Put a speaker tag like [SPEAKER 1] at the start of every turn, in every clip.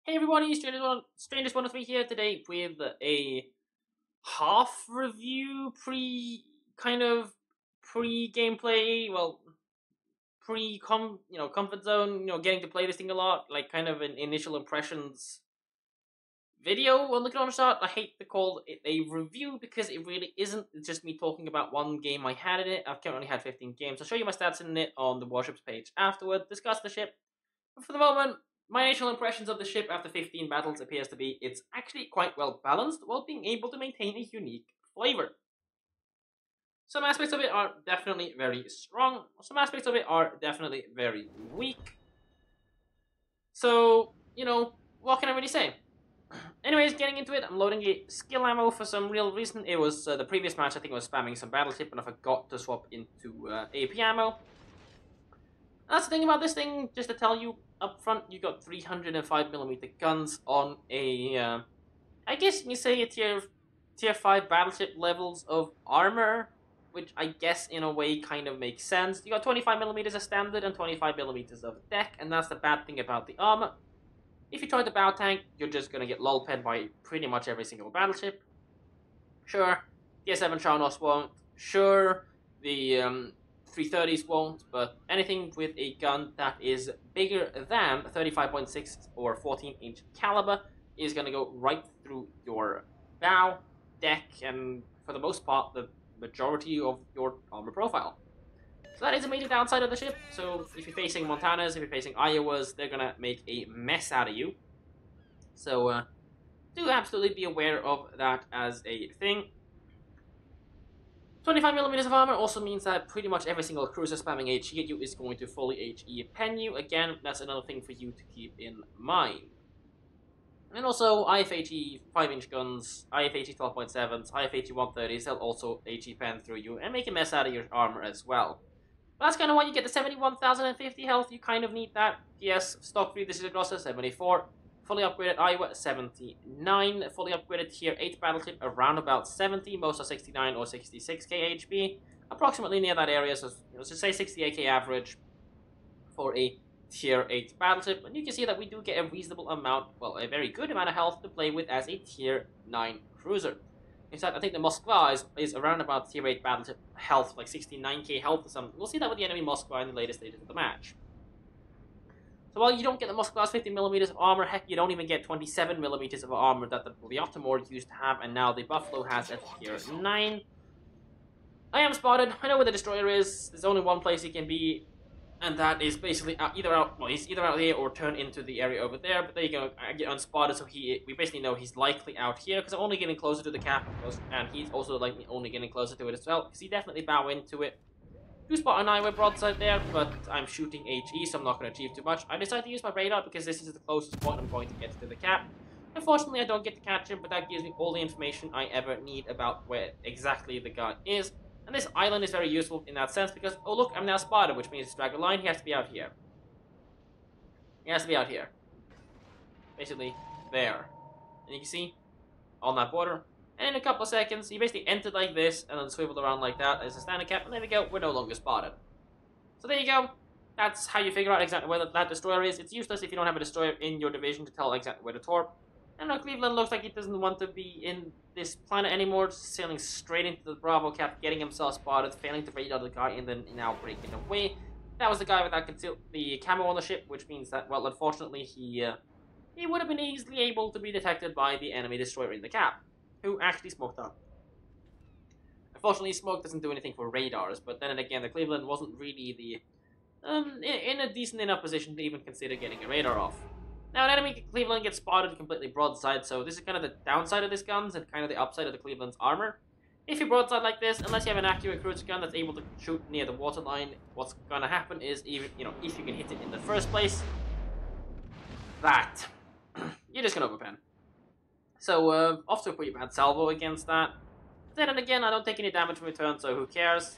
[SPEAKER 1] Hey everybody, Strangers103 here today with a half review, pre-gameplay, comfort zone, getting to play this thing a lot, like kind of an initial impressions video on the Kronshstadt. I hate to call it a review because it really isn't. It's just me talking about one game I had in it. I've currently had 15 games. I'll show you my stats in it on the Warships page afterward, discuss the ship. But for the moment, my initial impressions of the ship after 15 battles appears to be it's actually quite well balanced while being able to maintain a unique flavor. Some aspects of it are definitely very strong, some aspects of it are definitely very weak. So, what can I really say? Anyways, getting into it, I'm loading a skill ammo for some real reason. It was the previous match, I think I was spamming some battleship and I forgot to swap into AP ammo. That's the thing about this thing, just to tell you up front, you got 305mm guns on a, I guess you can say a tier 5 battleship levels of armor, which I guess in a way kind of makes sense. You got 25mm of standard and 25mm of deck, and that's the bad thing about the armor. If you try the bow tank, you're just gonna get lolpenned by pretty much every single battleship. Sure, the S7 Charnos won't. Sure, the 330s won't, but anything with a gun that is bigger than 35.6 or 14-inch caliber is going to go right through your bow, deck, and for the most part, the majority of your armor profile. So that is a major downside of the ship. So if you're facing Montanas, if you're facing Iowas, they're going to make a mess out of you. So do absolutely be aware of that as a thing. 25mm of armor also means that pretty much every single cruiser spamming HE at you is going to fully HE pen you. Again, that's another thing for you to keep in mind. And also, IFHE 5-inch guns, IFHE 12.7s, IFHE 130s, they'll also HE pen through you and make a mess out of your armor as well. But that's kind of why you get the 71,050 health. You kind of need that. Yes, stock 3, this is a Grosser, 74. Fully upgraded Iowa, 79. Fully upgraded Tier 8 battleship, around about 70. Most are 69 or 66k HP. Approximately near that area, so let's just say 68k average for a Tier 8 battleship. And you can see that we do get a reasonable amount, well, a very good amount of health to play with as a Tier 9 cruiser. In fact, I think the Moskva is around about Tier 8 battleship health, like 69k health or something. We'll see that with the enemy Moskva in the later stages of the match. So while you don't get the Moskva's 50mm of armor, heck, you don't even get 27mm of armor that the Lolpens used to have, and now the Buffalo has at tier 9. I am spotted. I know where the destroyer is. There's only one place he can be, and that is basically he's either out here or turned into the area over there. But there you go. I get unspotted, so we basically know he's likely out here because I'm only getting closer to the cap, and he's also likely only getting closer to it as well because he definitely bow into it. Do spot an Iowa broadside there, but I'm shooting HE, so I'm not going to achieve too much. I decided to use my radar because this is the closest point I'm going to get to the cap. Unfortunately, I don't get to catch him, but that gives me all the information I ever need about where exactly the guy is. And this island is very useful in that sense because, oh look, I'm now spotted, which means to drag a line, he has to be out here. He has to be out here. Basically, there. And you can see, on that border. And in a couple of seconds, he basically entered like this, and then swiveled around like that as a standing cap, and there we go, we're no longer spotted. So there you go. That's how you figure out exactly where that destroyer is. It's useless if you don't have a destroyer in your division to tell exactly where to torp. And now Cleveland looks like he doesn't want to be in this planet anymore, just sailing straight into the Bravo cap, getting himself spotted, failing to radar the guy, and then now breaking away. That was the guy with the camo on the ship, which means that, well, unfortunately, he would have been easily able to be detected by the enemy destroyer in the cap, who actually smoked up. Unfortunately, smoke doesn't do anything for radars, but then again, the Cleveland wasn't really the in a decent enough position to even consider getting a radar off. Now, an enemy Cleveland gets spotted completely broadside, so this is kind of the downside of this gun and kind of the upside of the Cleveland's armor. If you broadside like this, unless you have an accurate cruiser gun that's able to shoot near the waterline, what's gonna happen is, even if you can hit it in the first place, that you're just gonna overpen. So, off to a pretty bad salvo against that. Then again, I don't take any damage from return, so who cares?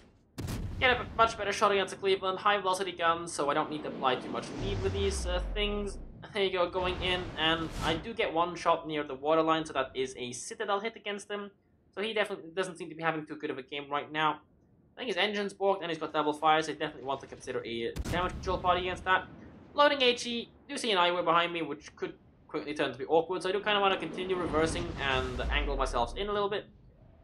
[SPEAKER 1] Get a much better shot against the Cleveland, high velocity guns, so I don't need to apply too much speed with these things. There you go, going in, and I do get one shot near the waterline, so that is a citadel hit against him. So he definitely doesn't seem to be having too good of a game right now. I think his engine's borked and he's got double fire, so I definitely want to consider a damage control party against that. Loading HE, do see an Iowa behind me, which could quickly turn to be awkward, so I do kind of want to continue reversing and angle myself in a little bit.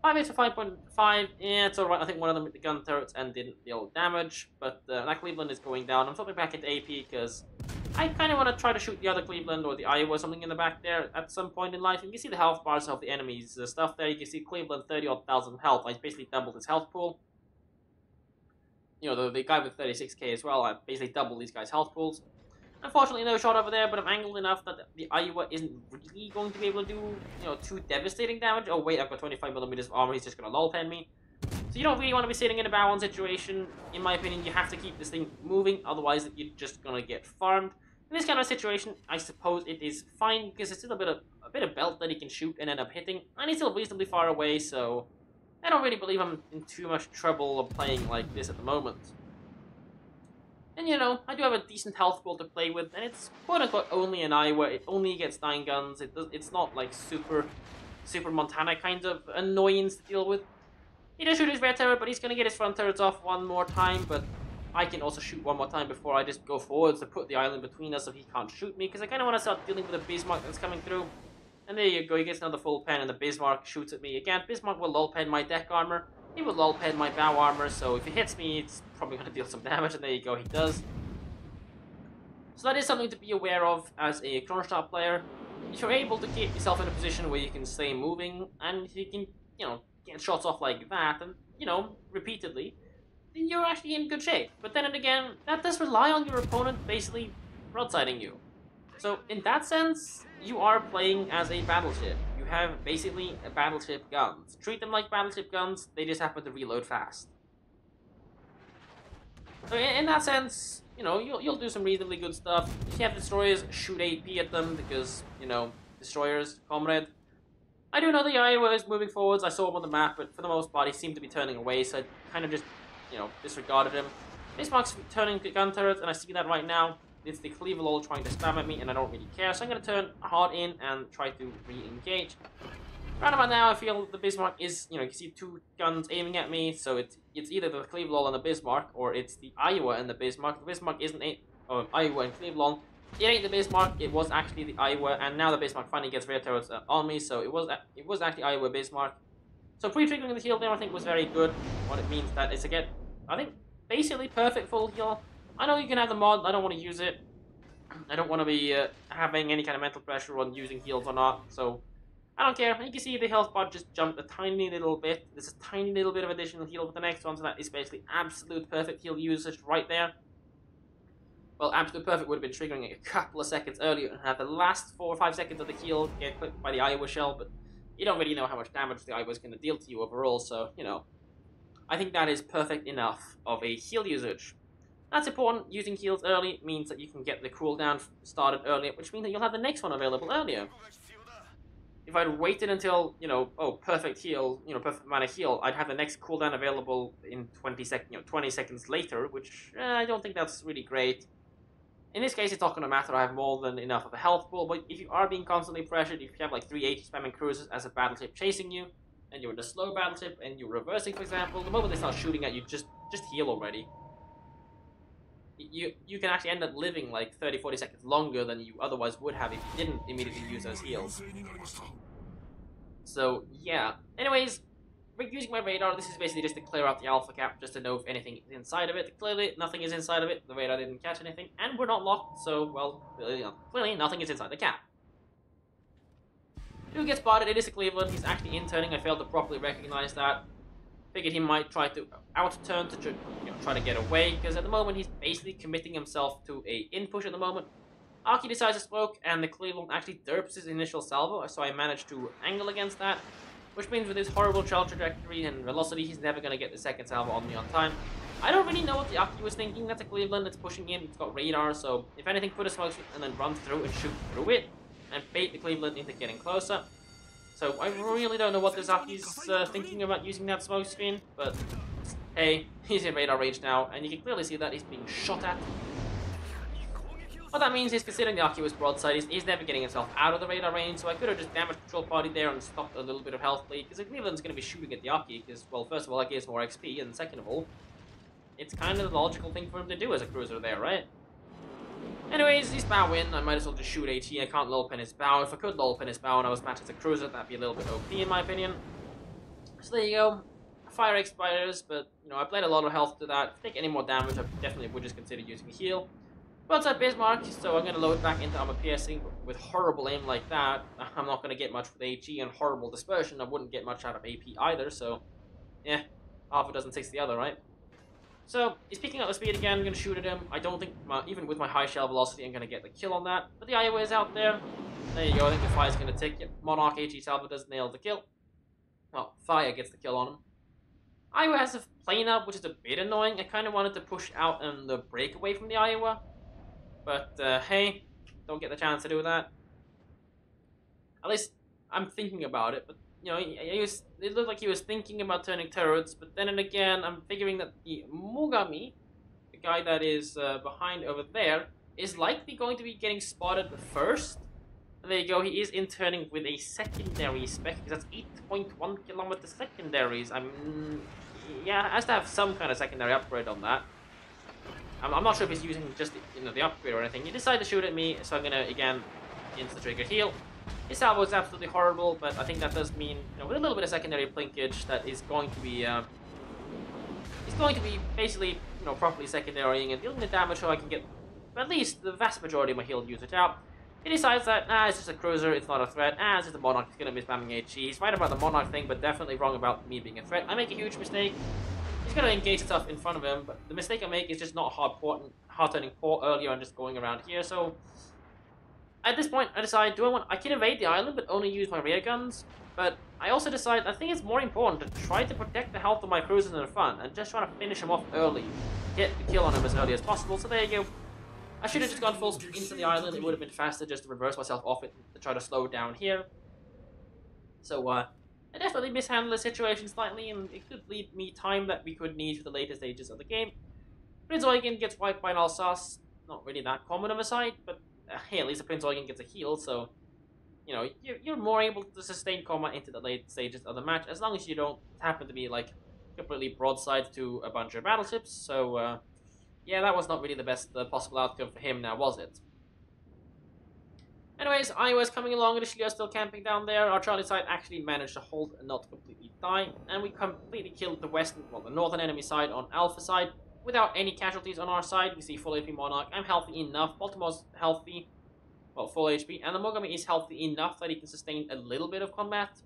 [SPEAKER 1] 5 to 5.5, yeah, it's alright. I think one of them hit the gun turrets and didn't deal damage, but that Cleveland is going down. I'm swapping back into AP because I kind of want to try to shoot the other Cleveland or the Iowa or something in the back there at some point in life. And you can see the health bars of the enemies stuff there. You can see Cleveland 30,000 health. I basically doubled his health pool. You know, the guy with 36k as well, I basically doubled these guys' health pools. Unfortunately, no shot over there, but I'm angled enough that the Iowa isn't really going to be able to do, you know, too devastating damage. Oh wait, I've got 25mm of armor, he's just going to lolpen me. So you don't really want to be sitting in a bow-on situation. In my opinion, you have to keep this thing moving, otherwise you're just going to get farmed. In this kind of situation, I suppose it is fine, because it's still a bit of belt that he can shoot and end up hitting, and he's still reasonably far away, so I don't really believe I'm in too much trouble of playing like this at the moment. And you know, I do have a decent health pool to play with, and it's quote-unquote only an Iowa. It only gets 9 guns. It's not like super Montana kind of annoyance to deal with. He does shoot his rear turret, but he's going to get his front turrets off one more time, but I can also shoot one more time before I just go forwards to put the island between us so he can't shoot me, because I kind of want to start dealing with the Bismarck that's coming through. And there you go, he gets another full pen, and the Bismarck shoots at me again. Bismarck will lolpen my deck armor. He will lolpen my bow armor, so if he hits me, it's probably going to deal some damage, and there you go, he does. So that is something to be aware of as a Kronshstadt player. If you're able to keep yourself in a position where you can stay moving, and you can, you know, get shots off like that, and, you know, repeatedly, then you're actually in good shape. But then again, that does rely on your opponent basically broadsiding you. So in that sense, you are playing as a battleship. You have basically a battleship guns. Treat them like battleship guns, they just happen to reload fast. So in that sense, you know, you'll do some reasonably good stuff. If you have destroyers, shoot AP at them, because, you know, destroyers, comrade. I do know the Iowa is moving forwards. I saw him on the map, but for the most part, he seemed to be turning away, so I kind of just, you know, disregarded him. Bismarck's turning to gun turrets, and I see that right now. It's the Cleveland trying to spam at me, and I don't really care, so I'm going to turn hard in and try to re-engage. Right about now, I feel the Bismarck is, you know, you can see 2 guns aiming at me, so it's either the Cleveland and the Bismarck, or it's the Iowa and the Bismarck. The Bismarck isn't Iowa and Cleveland. It ain't the Bismarck, it was actually the Iowa, and now the Bismarck finally gets rear turrets on me, so it was actually Iowa Bismarck. So pre-triggering the heal there, I think, was very good. What it means that it's again, I think, basically perfect full heal. I know you can have the mod, I don't want to use it. I don't want to be having any kind of mental pressure on using heals or not, so I don't care. You can see the health bar just jumped a tiny little bit. There's a tiny little bit of additional heal with the next one, so that is basically absolute perfect heal usage right there. Well, absolute perfect would have been triggering it a couple of seconds earlier and have the last 4 or 5 seconds of the heal get clipped by the Iowa shell, but you don't really know how much damage the Iowa is going to deal to you overall, so, you know. I think that is perfect enough of a heal usage. That's important. Using heals early means that you can get the cooldown started earlier, which means that you'll have the next one available earlier. If I'd waited until, you know, oh, perfect heal, you know, perfect amount of heal, I'd have the next cooldown available in 20 seconds later, which I don't think that's really great. In this case, it's not going to matter. I have more than enough of a health pool, but if you are being constantly pressured, if you have like 3 AT spamming cruisers as a battleship chasing you, and you're in a slow battleship, and you're reversing, for example, the moment they start shooting at you, just heal already. You can actually end up living like 30-40 seconds longer than you otherwise would have if you didn't immediately use those heals. So, yeah. Anyways, using my radar, this is basically just to clear out the alpha cap, just to know if anything is inside of it. Clearly, nothing is inside of it. The radar didn't catch anything, and we're not locked, so, well, clearly nothing is inside the cap. Do get spotted. It is a Cleveland. He's actually in-turning. I failed to properly recognize that. Figured he might try to out-turn to try to get away, because at the moment he's basically committing himself to a in-push at the moment. Aki decides to smoke, and the Cleveland actually derps his initial salvo, so I managed to angle against that, which means with his horrible shell trajectory and velocity, he's never going to get the second salvo on me on time. I don't really know what the Aki was thinking. That's a Cleveland that's pushing in, it's got radar, so if anything, put a smoke screen and then run through and shoot through it, and bait the Cleveland into getting closer. So I really don't know what the Zaki's thinking about using that smoke screen, but hey, he's in radar range now, and you can clearly see that he's being shot at. What that means is, considering the Aki was broadside, he's never getting himself out of the radar range, so I could have just damaged control party there and stopped a little bit of health bleed, because the Cleveland's going to be shooting at the Aki, because, well, first of all, that gives more XP, and second of all, it's kind of the logical thing for him to do as a cruiser there, right? Anyways, he's bow in. I might as well just shoot AT. I can't lolpen his bow. If I could lolpen his bow and I was matched as a cruiser, that'd be a little bit OP in my opinion. So there you go. Fire expires, but you know, I played a lot of health to that. If I take any more damage, I definitely would just consider using a heal. Broadside Bismarck, so I'm going to load back into armor piercing, but with horrible aim like that, I'm not going to get much with HE, and horrible dispersion, I wouldn't get much out of AP either, so yeah, half a dozen takes the other, right? So, he's picking up the speed again, I'm going to shoot at him. I don't think, even with my high shell velocity, I'm going to get the kill on that, but the Iowa is out there. There you go, I think the fire's going to tick. Yep, Monarch HE Salvo does nail the kill. Well, fire gets the kill on him. Iowa has a plane up, which is a bit annoying. I kind of wanted to push out and break away from the Iowa. But, hey, don't get the chance to do that. At least, I'm thinking about it, but, you know, it looked like he was thinking about turning turrets, but then and again, I'm figuring that the Mogami, the guy that is behind over there, is likely going to be getting spotted first. And there you go, he is in turning with a secondary spec, because that's 8.1 kilometer secondaries. Yeah, has to have some kind of secondary upgrade on that. I'm not sure if he's using just the upgrade or anything. He decided to shoot at me, so I'm gonna again insta-trigger heal. His salvo is absolutely horrible, but I think that does mean, you know, with a little bit of secondary plinkage, that is going to be basically, you know, properly secondarying and dealing the damage so I can get at least the vast majority of my healed usage out. He decides that, it's just a cruiser, it's not a threat, it's just a Monarch, he's gonna be spamming HE. He's right about the Monarch thing, but definitely wrong about me being a threat. I make a huge mistake. He's going to engage stuff in front of him, but the mistake I make is just not hard turning port earlier and just going around here. So at this point, I decide, I can invade the island, but only use my rear guns. But I also decide, I think it's more important to try to protect the health of my cruisers in the front and just try to finish him off early, get the kill on him as early as possible. So there you go. I should have just gone full speed into the island. It would have been faster just to reverse myself off it to try to slow down here. So I definitely mishandled the situation slightly, and it could leave me time that we could need for the later stages of the game. Prince Eugen gets wiped by an Alsace. Not really that common of a sight, but hey, at least the Prince Eugen gets a heal, so you know, you're more able to sustain combat into the late stages of the match, as long as you don't happen to be like completely broadside to a bunch of battleships. So yeah, that was not really the best possible outcome for him now, was it? Anyways, Iowa's coming along, initially are still camping down there. Our Charlie side actually managed to hold and not completely die, and we completely killed the northern enemy side on Alpha side, without any casualties on our side. We see full HP Monarch. I'm healthy enough. Baltimore's healthy, well, full HP, and the Mogami is healthy enough that he can sustain a little bit of combat.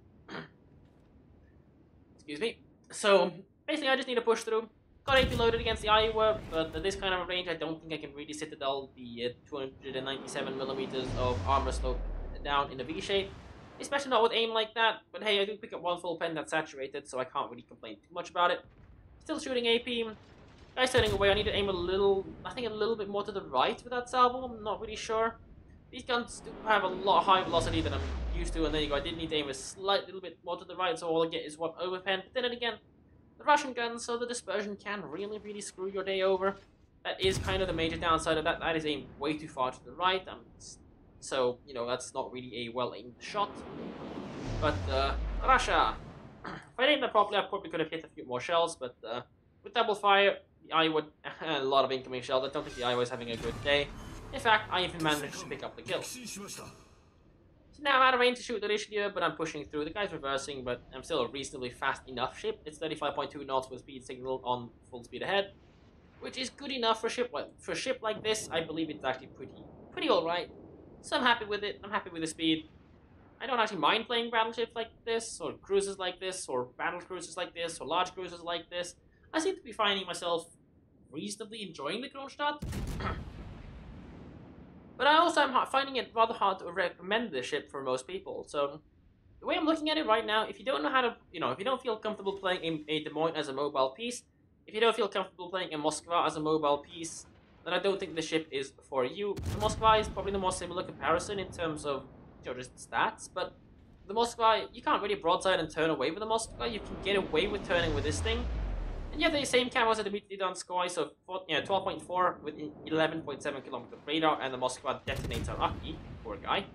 [SPEAKER 1] Excuse me. So, basically I just need to push through. Got AP loaded against the Iowa, but at this kind of range, I don't think I can really citadel the 297 millimeters of armor slope down in a V shape, especially not with aim like that. But hey, I do pick up one full pen that's saturated, so I can't really complain too much about it. Still shooting AP. Guys turning away. I need to aim a little bit more to the right with that salvo. I'm not really sure. These guns do have a lot higher velocity than I'm used to, and there you go. I did need to aim a little bit more to the right, so all I get is one overpen. But then again, the Russian guns, so the dispersion can really screw your day over. That is kind of the major downside of that. That is aimed way too far to the right. So, you know, that's not really a well-aimed shot. But, Russia. If I aimed that properly, I probably could have hit a few more shells, but with double fire, the Iowa, a lot of incoming shells. I don't think the Iowa is having a good day. In fact, I even managed to pick up the kill. So now I'm out of range to shoot the Richelieu, but I'm pushing through. The guy's reversing, but I'm still a reasonably fast enough ship. It's 35.2 knots with speed signal on full speed ahead, which is good enough for a ship. Well, for a ship like this, I believe it's actually pretty alright. So I'm happy with it. I'm happy with the speed. I don't actually mind playing battleships like this, or cruisers like this, or battle cruisers like this, or large cruisers like this. I seem to be finding myself reasonably enjoying the Kronshstadt. But I also am finding it rather hard to recommend this ship for most people. So the way I'm looking at it right now, if you don't know how to, if you don't feel comfortable playing a Des Moines as a mobile piece, if you don't feel comfortable playing a Moskva as a mobile piece, then I don't think the ship is for you. The Moskva is probably the more similar comparison in terms of just stats, but the Moskva, you can't really broadside and turn away with the Moskva. You can get away with turning with this thing. And you have the same camos at the immediately done sky, so 12.4 with 11.7 kilometer radar, and the Moskva detonates our Aki. Poor guy.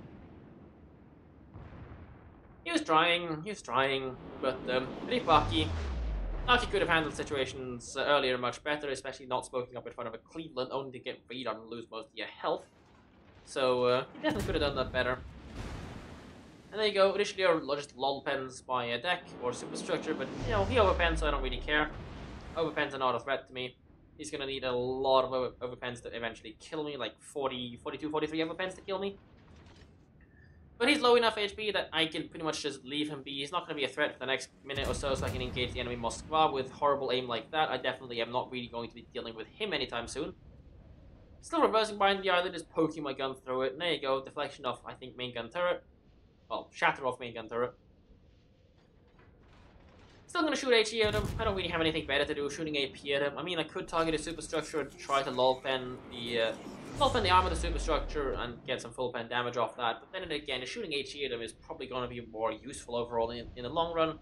[SPEAKER 1] He was trying, but Rip Aki. Aki could have handled situations earlier much better, especially not smoking up in front of a Cleveland, only to get radar and lose most of your health. So he definitely could have done that better. And there you go. Initially, are just lolpens by a deck or superstructure, but you know he overpens, so I don't really care. Overpens are not a threat to me. He's gonna need a lot of overpens to eventually kill me, like 40, 42, 43 overpens to kill me. But he's low enough HP that I can pretty much just leave him be. He's not going to be a threat for the next minute or so I can engage the enemy Moskva with horrible aim like that. I definitely am not really going to be dealing with him anytime soon. Still reversing behind the island, just poking my gun through it. And there you go, deflection off, I think, main gun turret. Well, shatter off main gun turret. Still going to shoot HE at him. I don't really have anything better to do shooting AP at him. I mean, I could target a superstructure and try to lolpen the armor of the superstructure and get some full pen damage off that. But then again, shooting HE at him is probably going to be more useful overall in the long run.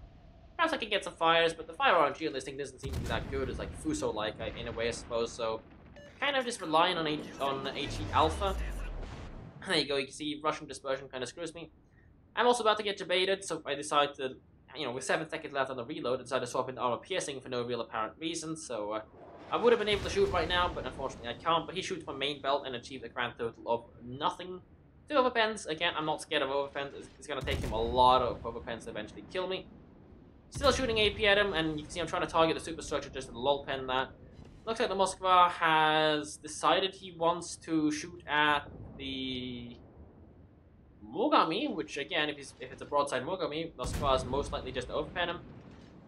[SPEAKER 1] Perhaps I can get some fires, but the fire RNG on this thing doesn't seem to be that good. It's like Fuso-like in a way, I suppose. So, kind of just relying on HE Alpha. There you go. You can see Russian dispersion kind of screws me. I'm also about to get debated, so I decide to, you know, with 7 seconds left on the reload, I decided to swap into armor piercing for no real apparent reason. So I would have been able to shoot right now, but unfortunately I can't. But he shoots my main belt and achieves a grand total of nothing. 2 overpens. Again, I'm not scared of overpens. It's going to take him a lot of overpens to eventually kill me. Still shooting AP at him, and you can see I'm trying to target the superstructure just to lolpen that. Looks like the Moskva has decided he wants to shoot at the Mogami, which again, if it's a broadside Mogami, Moskva is most likely just to overpen him.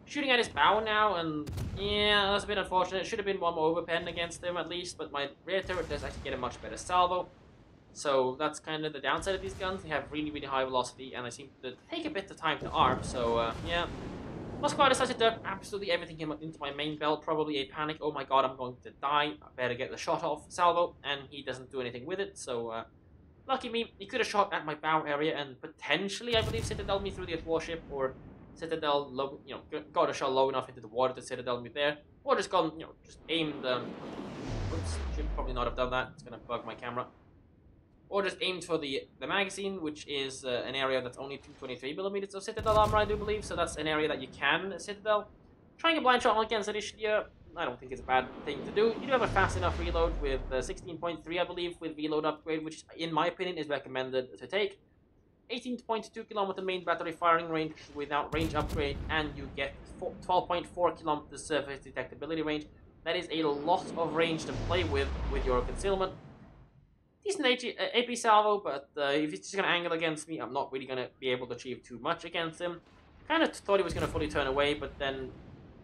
[SPEAKER 1] Shooting at his bow now, and yeah, that's a bit unfortunate. Should have been one more overpen against him at least, but my rear turret does actually get a much better salvo. So that's kind of the downside of these guns. They have really, really high velocity, and they seem to take a bit of time to arm. So yeah, Moskva decided to dump absolutely everything into my main belt. Probably a panic. Oh my god, I'm going to die. I better get the shot off salvo, and he doesn't do anything with it. So lucky me, he could have shot at my bow area and potentially, I believe, citadel me through the warship, or citadel low, you know, got a shot low enough into the water to citadel me there, or just gone, you know, just aimed. Oops, should probably not have done that. It's gonna bug my camera. Or just aimed for the magazine, which is an area that's only 223mm of citadel armor, I do believe. So that's an area that you can citadel. Trying a blind shot against Initiative, I don't think it's a bad thing to do. You do have a fast enough reload with 16.3, I believe, with reload upgrade, which, in my opinion, is recommended to take. 18.2 kilometer main battery firing range without range upgrade, and you get 12.4 kilometers surface detectability range. That is a lot of range to play with your concealment. Decent AP salvo, but if he's just going to angle against me, I'm not really going to be able to achieve too much against him. Kind of thought he was going to fully turn away, but then,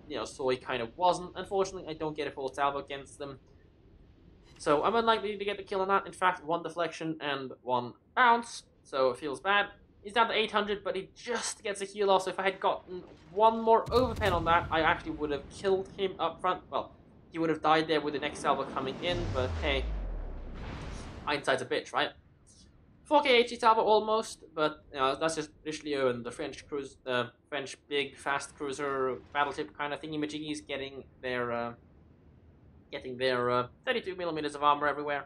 [SPEAKER 1] you know, so he kind of wasn't. Unfortunately, I don't get a full salvo against them. So I'm unlikely to get the kill on that. In fact, 1 deflection and 1 bounce. So it feels bad. He's down to 800, but he just gets a heal off. So if I had gotten 1 more overpen on that, I actually would have killed him up front. Well, he would have died there with the next salvo coming in, but hey, hindsight's a bitch, right? 4k HE salvo almost, but you know, that's just Richelieu and the French cruise, French big fast cruiser battleship kind of thingy-majiggies getting their 32mm of armor everywhere.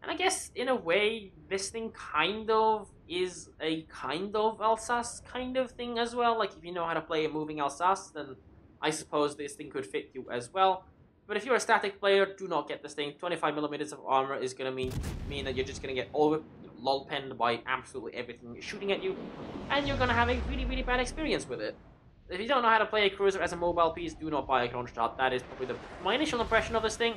[SPEAKER 1] And I guess in a way, this thing kind of is a kind of Alsace kind of thing as well. Like if you know how to play a moving Alsace, then I suppose this thing could fit you as well. But if you're a static player, do not get this thing. 25mm of armor is going to mean that you're just going to get lolpenned by absolutely everything shooting at you, and you're going to have a really, really bad experience with it. If you don't know how to play a cruiser as a mobile piece, do not buy a Kronshstadt. That is probably my initial impression of this thing.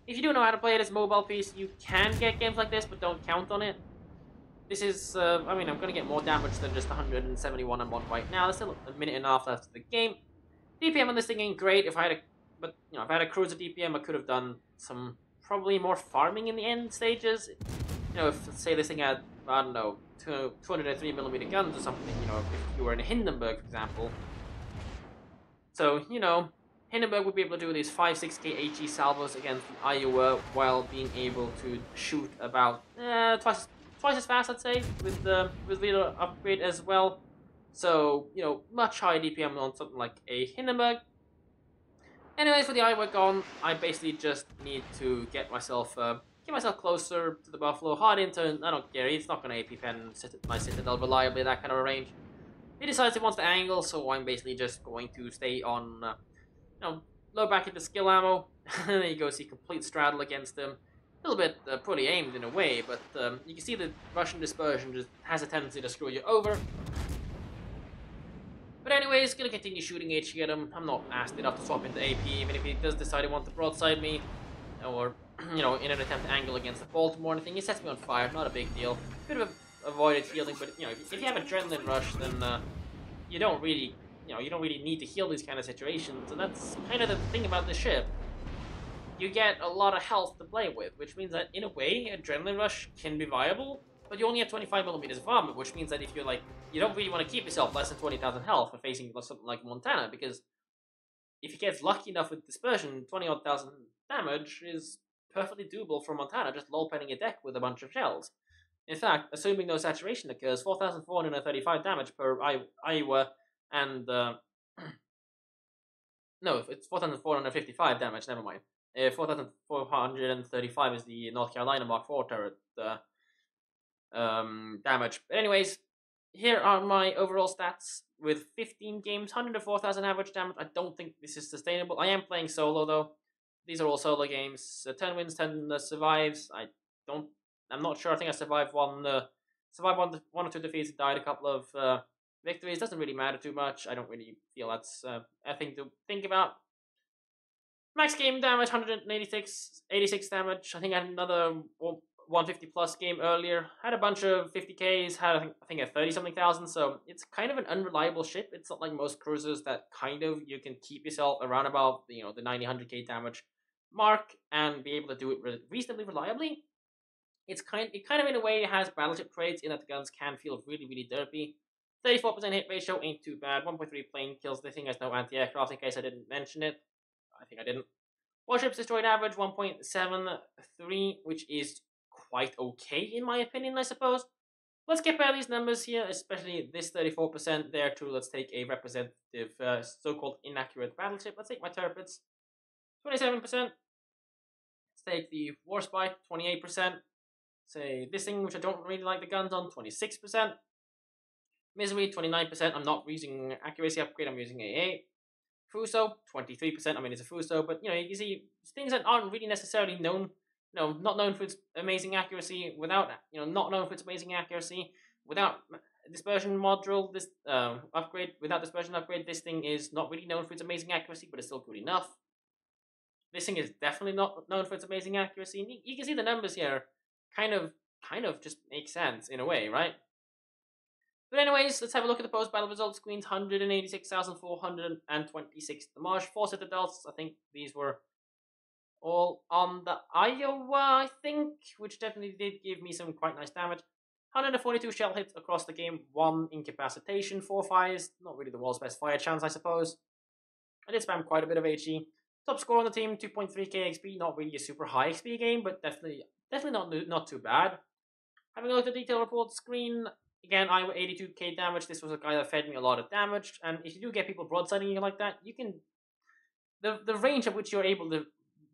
[SPEAKER 1] If you do know how to play it as a mobile piece, you can get games like this, but don't count on it. This is, I mean, I'm going to get more damage than just 171 I'm on right now. There's still a minute and a half left of the game. DPM on this thing ain't great. If I had a cruiser DPM, I could have done some probably more farming in the end stages. You know, if say this thing had, I don't know, 203mm guns or something, you know, if you were in Hindenburg, for example. So, you know, Hindenburg would be able to do these 5-6k HE salvos against the Iowa while being able to shoot about twice as fast, I'd say, with reload upgrade as well. So, you know, much higher DPM on something like a Hindenburg. Anyways, for the Iowa gone, I basically just need to get myself closer to the Buffalo. Hard into, I don't care, he's not going to AP pen my Citadel reliably, that kind of a range. He decides he wants to angle, so I'm basically just going to stay on, you know, low back into skill ammo. There you go, see complete straddle against him. A little bit poorly aimed in a way, but you can see the Russian dispersion just has a tendency to screw you over. But anyways, gonna continue shooting HE at him. I'm not nasty enough to swap into AP, even if he does decide he wants to broadside me, or, you know, in an attempt to angle against the Baltimore or anything. He sets me on fire, not a big deal. Could have avoided healing, but, you know, if you have adrenaline rush, then you don't really, you don't really need to heal these kind of situations, and that's kind of the thing about this ship. You get a lot of health to play with, which means that, in a way, Adrenaline Rush can be viable, but you only have 25mm of armor, which means that if you're like, you don't really want to keep yourself less than 20,000 health for facing something like Montana, because if he gets lucky enough with Dispersion, 20-odd thousand damage is perfectly doable for Montana, just lolpenning a deck with a bunch of shells. In fact, assuming no saturation occurs, 4,435 damage per Iowa, and, no, it's 4,455 damage, never mind. 4,435 is the North Carolina Mark IV turret damage. But anyways, here are my overall stats with 15 games, 104,000 average damage. I don't think this is sustainable. I am playing solo though. These are all solo games. 10 wins, 10 survives. I'm not sure. I think I survived one or two defeats, died a couple of victories. Doesn't really matter too much. I don't really feel that's a thing to think about. Max game damage, 86 damage. I think I had another 150 plus game earlier. Had a bunch of 50Ks, had I think a 30-something thousand, so it's kind of an unreliable ship. It's not like most cruisers that kind of you can keep yourself around about, you know, the 90-100K damage mark and be able to do it reasonably reliably. It kind of in a way has battleship traits in that the guns can feel really, really derpy. 34% hit ratio ain't too bad. 1.3 plane kills. The thing has no anti-aircraft in case I didn't mention it. I think I didn't. Warships destroyed average 1.73, which is quite okay in my opinion, I suppose. Let's get by these numbers here, especially this 34% there too. Let's take a representative so-called inaccurate battleship. Let's take my turrets, 27%. Let's take the Warspite, 28%. Say this thing, which I don't really like the guns on, 26%. Misery, 29%. I'm not using accuracy upgrade, I'm using AA. Fuso, 23%. I mean, it's a Fuso, but, you know, you see things that aren't really necessarily known, not known for its amazing accuracy, without, not known for its amazing accuracy, without dispersion module, this upgrade, without dispersion upgrade, this thing is not really known for its amazing accuracy, but it's still good enough. This thing is definitely not known for its amazing accuracy. You can see the numbers here kind of just make sense in a way, right? But anyways, let's have a look at the post-battle results screens. 186,426 damage. 4 citadels. I think these were all on the Iowa, I think, which definitely did give me some quite nice damage. 142 shell hits across the game. 1 incapacitation. 4 fires. Not really the world's best fire chance, I suppose. I did spam quite a bit of HE. Top score on the team, 2.3k XP. Not really a super high XP game, but definitely not too bad. Having a look at the detail report screen. Again, I were 82k damage. This was a guy that fed me a lot of damage. And if you do get people broadsiding you like that, you can... The range at which you're able to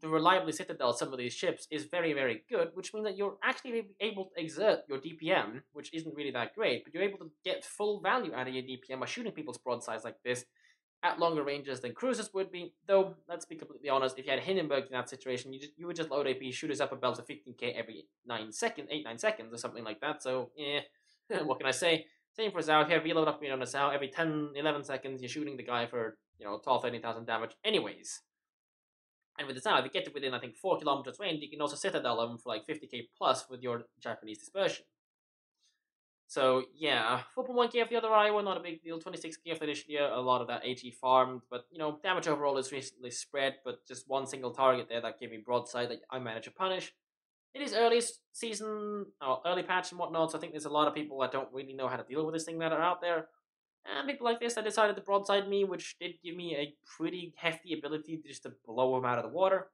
[SPEAKER 1] reliably citadel some of these ships is very, very good, which means that you're actually able to exert your DPM, which isn't really that great, but you're able to get full value out of your DPM by shooting people's broadsides like this at longer ranges than cruisers would be. Though, let's be completely honest, if you had Hindenburg in that situation, you would just load AP, shoot us up a belt to 15k every 9 seconds or something like that, so, what can I say? Same for Zhao. If you have reload upgrade on a Zhao, every 10-11 seconds, you're shooting the guy for, 12,000-13,000 damage anyways. And with the Zhao, if you get to within, I think, 4 kilometers range, you can also citadel them for like 50k plus with your Japanese dispersion. So, yeah, 4.1k of the other Iowa, not a big deal. 26k of the Initiative, a lot of that HE farmed. But, damage overall is recently spread, but just one single target there that gave me broadside that I managed to punish. It is early season, early patch and whatnot, so I think there's a lot of people that don't really know how to deal with this thing that are out there. And people like this that decided to broadside me, which did give me a pretty hefty ability just to blow him out of the water.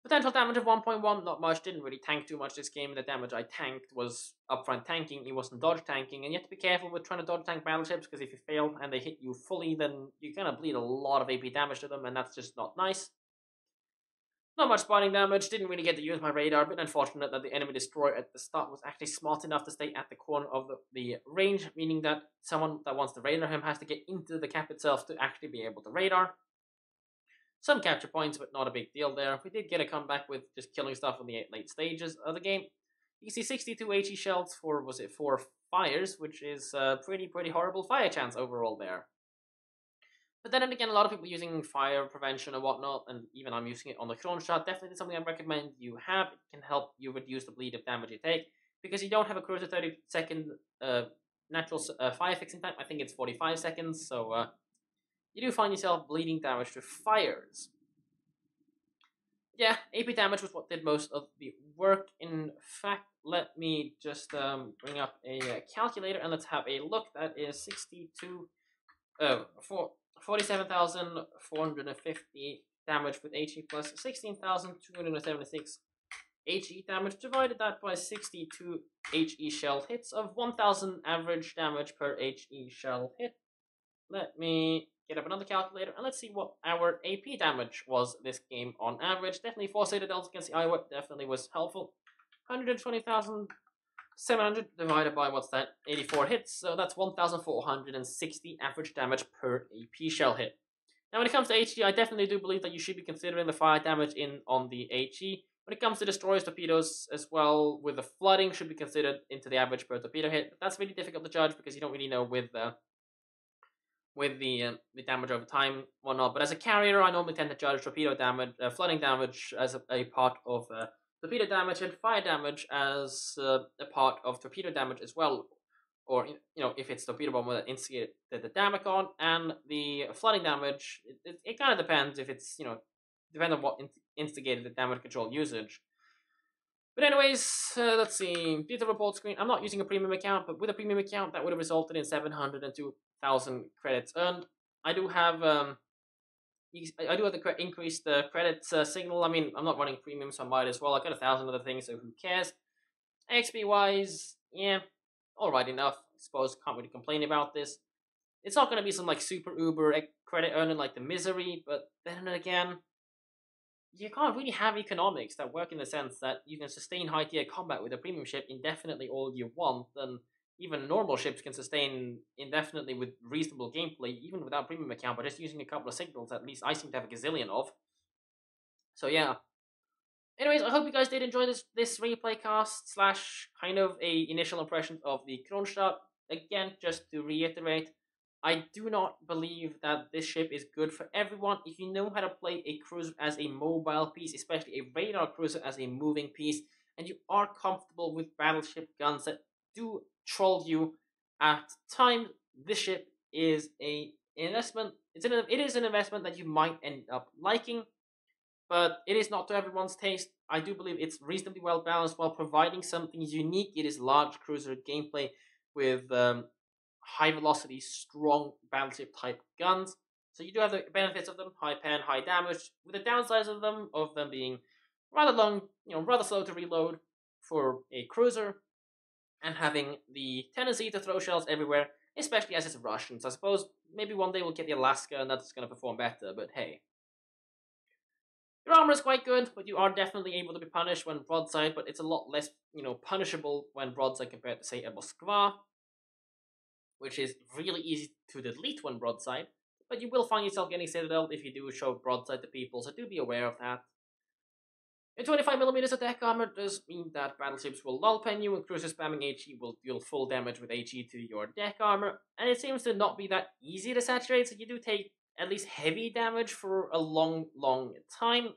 [SPEAKER 1] Potential damage of 1.1, not much, didn't really tank too much this game. The damage I tanked was upfront tanking, it wasn't dodge tanking, and you have to be careful with trying to dodge tank battleships, because if you fail and they hit you fully, then you're going to bleed a lot of AP damage to them, and that's just not nice. Not much spotting damage, didn't really get to use my radar, but unfortunate that the enemy destroyer at the start was actually smart enough to stay at the corner of the range, meaning that someone that wants to radar him has to get into the cap itself to actually be able to radar. Some capture points, but not a big deal there. We did get a comeback with just killing stuff in the late stages of the game. You can see 62 HE shells for, was it 4 fires, which is pretty horrible fire chance overall there. But then again, a lot of people using fire prevention and whatnot, and even I'm using it on the Kronshstadt. Definitely something I recommend you have. It can help you reduce the bleed of damage you take, because you don't have a cruiser 30-second natural fire fixing time. I think it's 45 seconds, so you do find yourself bleeding damage to fires. Yeah, AP damage was what did most of the work. In fact, let me just bring up a calculator and let's have a look. That is 47,450 damage with HE plus 16,276 HE damage. Divided that by 62 HE shell hits of 1,000 average damage per HE shell hit. Let me get up another calculator and let's see what our AP damage was this game on average. Definitely 4 citadels against the Iowa definitely was helpful. 120,700 divided by, what's that, 84 hits, so that's 1,460 average damage per AP shell hit. Now when it comes to HE, I definitely do believe that you should be considering the fire damage in on the HE. When it comes to destroyers, torpedoes as well, with the flooding should be considered into the average per torpedo hit. But that's really difficult to judge because you don't really know with the damage over time, whatnot. But as a carrier, I normally tend to judge torpedo damage, flooding damage as a part of torpedo damage, and fire damage as a part of torpedo damage as well. Or, you know, if it's torpedo bomber that instigated the damage on, and the flooding damage, it kind of depends if it's, you know, depends on what instigated the damage control usage. But anyways, let's see, detail report screen. I'm not using a premium account, but with a premium account, that would have resulted in 702,000 credits earned. I do have the increased credits signal. I mean, I'm not running premium, so I might as well. I got 1,000 other things, so who cares? XP wise, yeah, alright enough. I suppose can't really complain about this. It's not going to be some like super uber credit earning like the Misery, but then again, you can't really have economics that work in the sense that you can sustain high tier combat with a premium ship indefinitely all you want, and even normal ships can sustain indefinitely with reasonable gameplay, even without premium account, by just using a couple of signals. At least I seem to have a gazillion of. So yeah. Anyways, I hope you guys did enjoy this replay cast slash kind of a initial impression of the Kronshstadt. Again, just to reiterate, I do not believe that this ship is good for everyone. If you know how to play a cruiser as a mobile piece, especially a radar cruiser as a moving piece, and you are comfortable with battleship guns that do troll you at times, this ship is an investment. It is an investment that you might end up liking, but it is not to everyone's taste. I do believe it's reasonably well balanced while providing something unique. It is large cruiser gameplay with high velocity, strong battleship type guns. So you do have the benefits of them: high pen, high damage. With the downsides of them being rather long, rather slow to reload for a cruiser, and having the tendency to throw shells everywhere, especially as it's Russians. I suppose maybe one day we'll get the Alaska and that's going to perform better, but hey. Your armor is quite good, but you are definitely able to be punished when broadside, but it's a lot less, punishable when broadside compared to, say, a Moskva, which is really easy to delete when broadside, but you will find yourself getting citadel if you do show broadside to people, so do be aware of that. In 25mm of deck armor does mean that battleships will lolpen you, and cruiser spamming HE will deal full damage with HE to your deck armor, and it seems to not be that easy to saturate, so you do take at least heavy damage for a long time.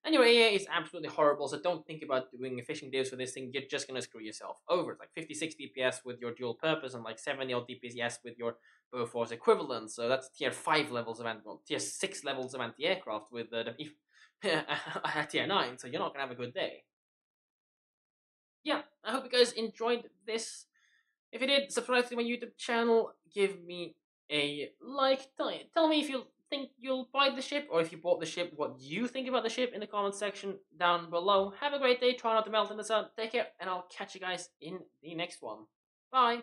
[SPEAKER 1] Anyway, yeah, it's absolutely horrible, so don't think about doing fishing deals for this thing. You're just gonna screw yourself over. It's like 56 DPS with your dual purpose and like 70 odd DPS with your Bofors equivalent. So that's tier 5 levels of tier 6 levels of anti-aircraft with tier 9, so you're not gonna have a good day. Yeah, I hope you guys enjoyed this. If you did, subscribe to my YouTube channel, give me a like, tell me if you think you'll buy the ship, or if you bought the ship, what you think about the ship in the comments section down below. Have a great day, try not to melt in the sun, take care, and I'll catch you guys in the next one. Bye!